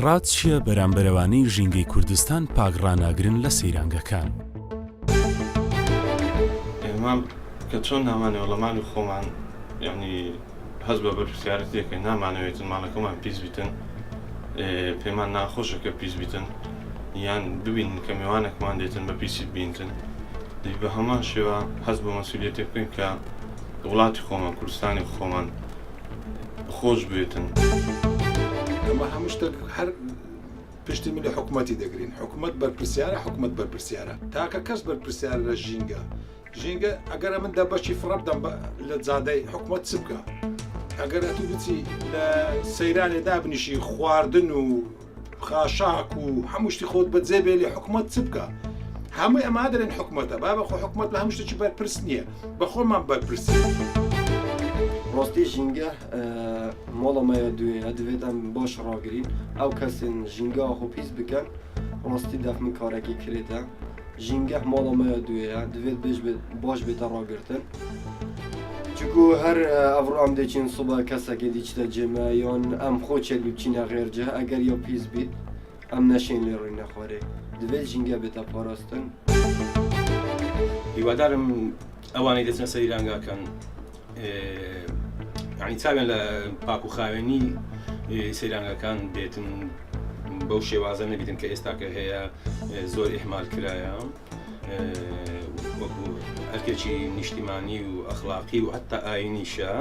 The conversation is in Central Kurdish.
ڕات چییە بەرامبەرەوانەی ژینگەی کوردستان پاگڕاناگرن لە سەیرانگەکان؟ ئێمە کە چۆن نامانێ وەڵەمانی خۆمان یعنی هەست بە بەرپرسیارەتێکە نامانەوێتن ماڵەکەمان پیس بیتن، پێمان ناخۆشە کە پیس بیتن یان ببین کە میوانێکمان دێتن بە پیسی بینتن. بە هەمان شێوە هەست بە مەسئولیەتێ بکەین کە وڵاتی خۆمان کوردستانی خۆمان خۆش بێتن. ئەمە هەموو شتێک هەر پشتی من لە حکوومەتی دەگرین. حکوومەت بەرپرسیارە، حکوومەت بەرپرسیارە. تاکە کەس بەرپرسیارە لە ژینگە ئەگەر من دە بەشی فڕە بدەم لە جادەی حکوومەت چ بکە؟ ئەگەر ئەتو بچی لە سەیرانێ دابنیشی خواردن و خاشاک و هەموو شتی خۆت بەجێ بێ لێ حکوومەت چ بکە؟ هەمووی ئەمە دەرێن حکوومەتە با بەخۆ حکوومەت لە هەموو شتێکی بەرپرس نییە، بە خۆمان بەرپرسی. ڕاستی ژینگە مۆڵەمەیە دوێنە دەوێت ئەم باش ڕاگرین ئەو کەسن ژینگە خۆ پیس بکەن ڕاستی دەفمن کارێکی کرێتە ژینگە مۆڵەمەیە دوێە دەوێت باش بێتە ڕاگرتن چکو هەر ئەڤڕۆ ئەم دەچین سوبە کەسێکی دیچتە جێمە یان ئەم خۆچێک بچینە غێرجە ئەگەر یا پیس بیت ئەم نەشین لێ ڕووی نەخوارێ دەوێت ژینگە بێتە پاراستن. هیوادارم ئەوانەی دەچنە سەیرانگاکەن یعنی چاوێن لە پاک و خاوێنی سەیرانگاکان بێتن بەو شێوازە نەبیتن کە ئێستا کە هەیە زۆر ئیحمال کرایە وەکو ئەرکێکی نیشتیمانی و ئەخلاقی و حتا ئاینیشە.